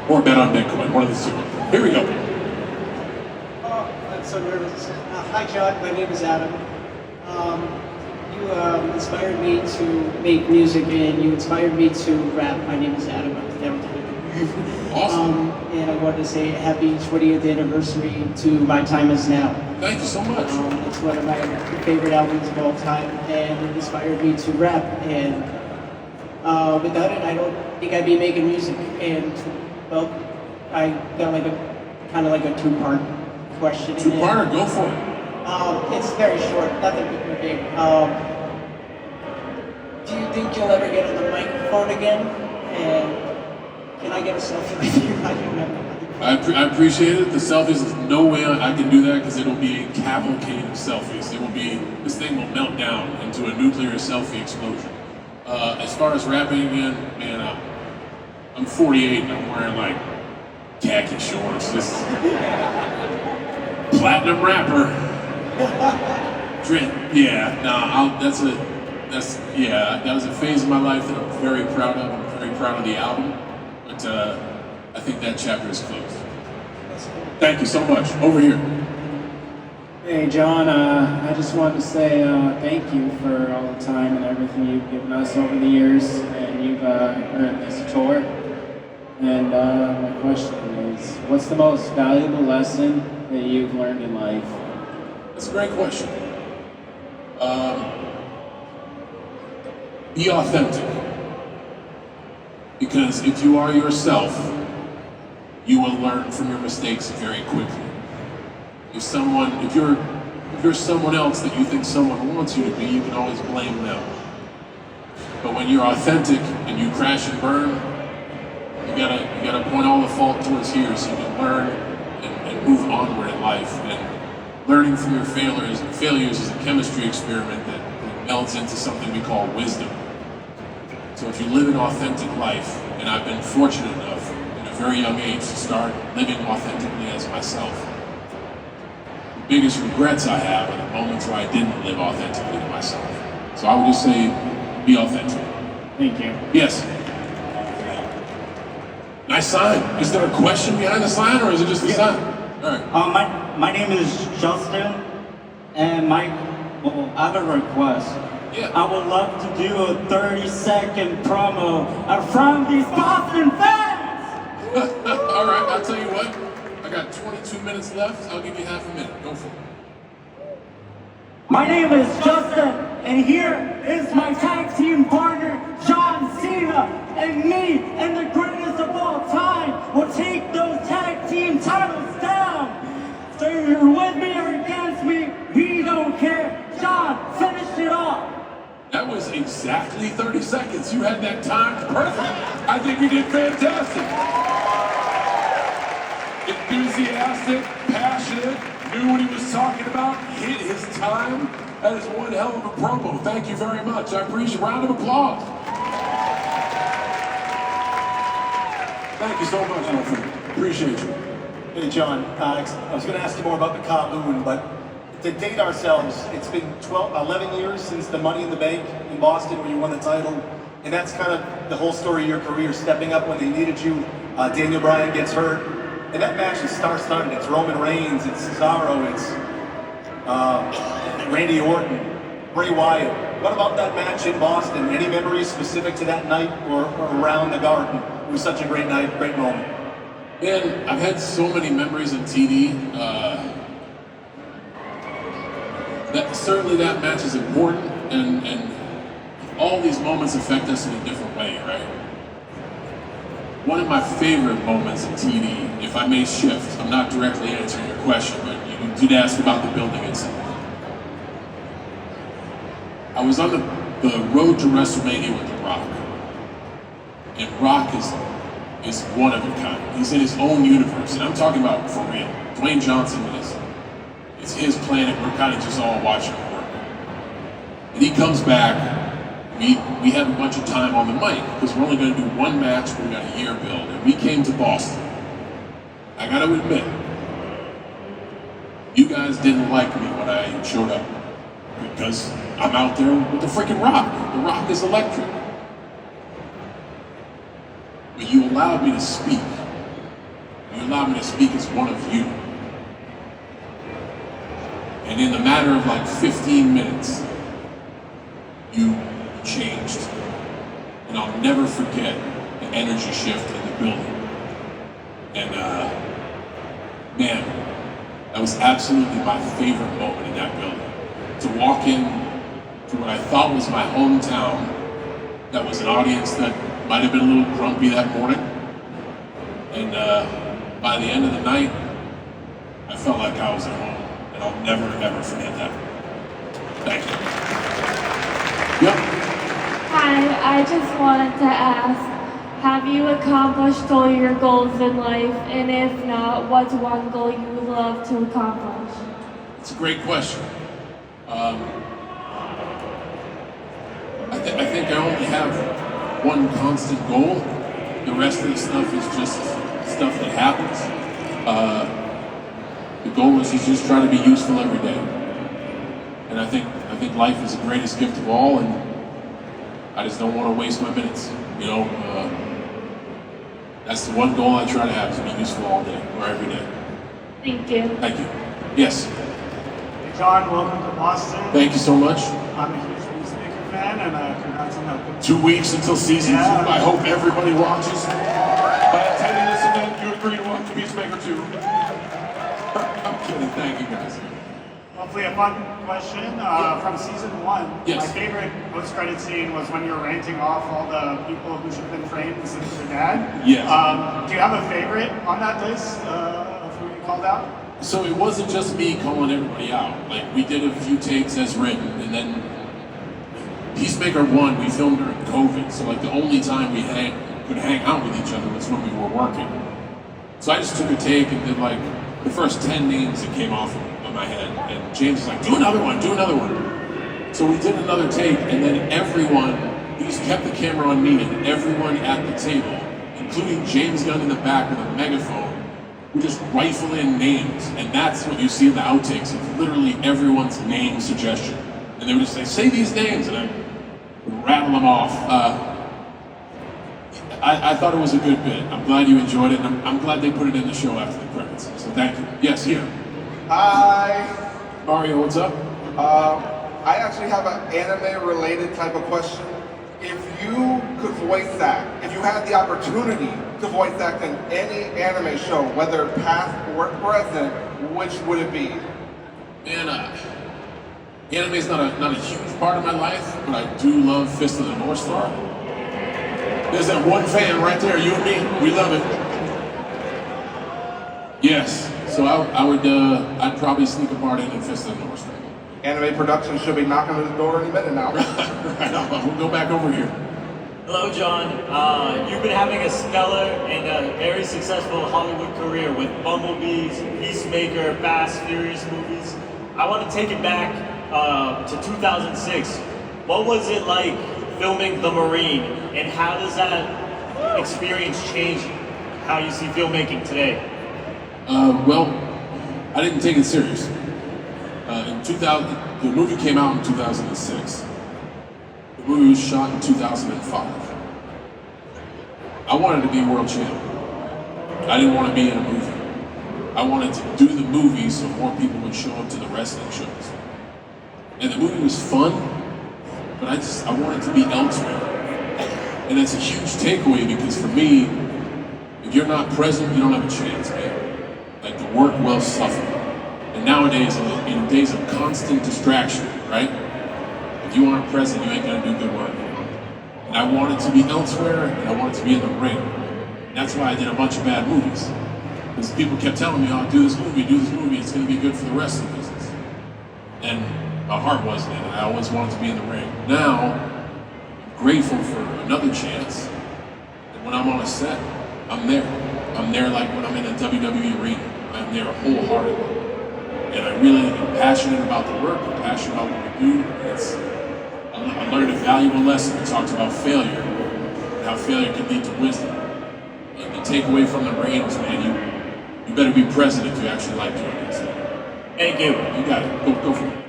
Or bet on Bitcoin, one of the two. Here we go. Oh, I'm so nervous. Hi, John. My name is Adam. You inspired me to make music, and you inspired me to rap. My name is Adam. I'm never Awesome. And I wanted to say happy 20th anniversary to My Time Is Now. Thank you so much. It's one of my favorite albums of all time, and it inspired me to rap. And without it, I don't think I'd be making music. And well, I got like a kind of like a two-part question. Two-parter, go for it. It's very short, nothing big. Do you think you'll ever get on the microphone again? And can I get a selfie with you? I don't know. I appreciate it. The selfies, there's no way I can do that because it'll be a cavalcade of selfies. This thing will melt down into a nuclear selfie explosion. As far as rapping again, man, I'm 48 and I'm wearing like khaki shorts. Just platinum rapper. That was a phase of my life that I'm very proud of. I'm very proud of the album, but I think that chapter is closed. Thank you so much. Over here. Hey John, I just wanted to say thank you for all the time and everything you've given us over the years, and you've earned this tour. And my question is, what's the most valuable lesson that you've learned in life? That's a great question. Be authentic. Because if you are yourself, you will learn from your mistakes very quickly. If you're someone else that you think someone wants you to be, you can always blame them. But when you're authentic and you crash and burn, you gotta point all the fault towards here so you can learn and move onward in life. And learning from your failures is a chemistry experiment that melds into something we call wisdom. So if you live an authentic life, and I've been fortunate enough at a very young age to start living authentically as myself, the biggest regrets I have are the moments where I didn't live authentically to myself. So I would just say, be authentic. Thank you. Yes. Nice sign. Is there a question behind the sign, or is it just a sign? All right. My name is Justin, and I have a request. Yeah. I would love to do a 30-second promo from these Boston fans! All right, I'll tell you what. I got 22 minutes left. I'll give you half a minute. Go for it. My name is Justin, and here is my tag team partner, John Cena, and me, and the greatest of all time, will take those tag team titles down. So if you're with me or against me, we don't care. John, finish it off. That was exactly 30 seconds. You had that timed perfect. I think you did fantastic. Enthusiastic, passionate, knew what he was talking about, hit his time. That is one hell of a promo. Thank you very much. I appreciate a round of applause. Thank you so much, my friend. Appreciate you. Hey, John. I was going to ask you more about the Kowloon, but to date ourselves, it's been 11 years since the Money in the Bank in Boston where you won the title, and that's kind of the whole story of your career, stepping up when they needed you. Daniel Bryan gets hurt, and that match is star-studded. It's Roman Reigns, it's Cesaro, it's Randy Orton, Bray Wyatt. What about that match in Boston? Any memories specific to that night or around the Garden? It was such a great night, great moment. Man, I've had so many memories in TD. Certainly that match is important, and all these moments affect us in a different way, right? One of my favorite moments in TD, if I may shift, I'm not directly answering your question, but you did ask about the building itself. I was on the road to WrestleMania with The Rock, and Rock is one of a kind. He's in his own universe, and I'm talking about for real. Dwayne Johnson it's his planet. We're kind of just all watching him work. And he comes back. We have a bunch of time on the mic because we're only going to do one match. We got a year build, and we came to Boston. I got to admit, you guys didn't like me when I showed up because I'm out there with the freaking Rock. The Rock is electric. But you allowed me to speak, You allowed me to speak as one of you. And in the matter of like 15 minutes, you changed. And I'll never forget the energy shift in the building. And man, that was absolutely my favorite moment in that building. To walk in to what I thought was my hometown, that was an audience that might have been a little grumpy that morning. And by the end of the night, I felt like I was at home. And I'll never, ever forget that. Thank you. Yep. Hi, I just wanted to ask, have you accomplished all your goals in life? And if not, what's one goal you would love to accomplish? It's a great question. I think I only have one constant goal. The rest of the stuff is just stuff that happens. The goal is to just try to be useful every day. And I think life is the greatest gift of all, and I just don't want to waste my minutes. You know, that's the one goal I try to have, is to be useful all day or every day. Thank you. Thank you. Yes. Hey John, welcome to Boston. Thank you so much. I'm a huge Peacemaker fan, and congrats on that. 2 weeks until season 2. Yeah. I hope everybody watches. By attending this event, you agree to watch Peacemaker 2. I'm kidding. Thank you guys. Hopefully a fun question from season 1. Yes. My favorite post-credit scene was when you're ranting off all the people who should have been framed instead of their dad. Yes. Do you have a favorite on that list of who you called out? So it wasn't just me calling everybody out. Like, we did a few takes as written, and then Peacemaker 1, we filmed during COVID, so like the only time we could hang out with each other was when we were working. So I just took a take and did like the first 10 names that came off of my head, and James was like, do another one. So we did another take, and then he just kept the camera on me, and everyone at the table, including James Gunn in the back with a megaphone, would just rifle in names, and that's what you see in the outtakes. It's literally everyone's name suggestion. And they would just say these names, and I would rattle them off. I thought it was a good bit. I'm glad you enjoyed it, and I'm glad they put it in the show after the credits. So thank you. Yes, here. Hi. Mario, what's up? I actually have an anime-related type of question. If you could voice act, if you had the opportunity to voice act in any anime show, whether past or present, which would it be? Man, anime is not a huge part of my life, but I do love Fist of the North Star. There's that one fan right there, you and me. We love it. Yes. So I'd probably sneak a part in Fist of the North Star. Anime production should be knocking on the door any minute now. Right on. We'll go back over here. Hello, John. You've been having a stellar and very successful Hollywood career with Bumblebees, Peacemaker, Fast, Furious movies. I want to take it back to 2006. What was it like filming The Marine, and how does that experience change how you see filmmaking today? Well, I didn't take it serious. The movie came out in 2006. The movie was shot in 2005. I wanted to be a world champ. I didn't want to be in a movie. I wanted to do the movie so more people would show up to the wrestling shows. And the movie was fun, but I wanted to be elsewhere. And that's a huge takeaway, because for me, if you're not present, you don't have a chance, man. Like, the work will suffer. And nowadays, in days of constant distraction, right? If you aren't present, you ain't gonna do good work. And I wanted to be elsewhere, and I wanted to be in the ring. And that's why I did a bunch of bad movies. Because people kept telling me, oh, do this movie, it's gonna be good for the wrestling business. And my heart wasn't in it. I always wanted to be in the ring. Now, I'm grateful for another chance. And when I'm on a set, I'm there. I'm there like when I'm in a WWE arena. I'm there wholeheartedly. And I really am passionate about the work, I'm passionate about what we do. I learned a valuable lesson. It talks about failure, and how failure can lead to wisdom. And the takeaway from the Marines, man, you better be present if you actually like doing this. Thank you. You got it. Go for it.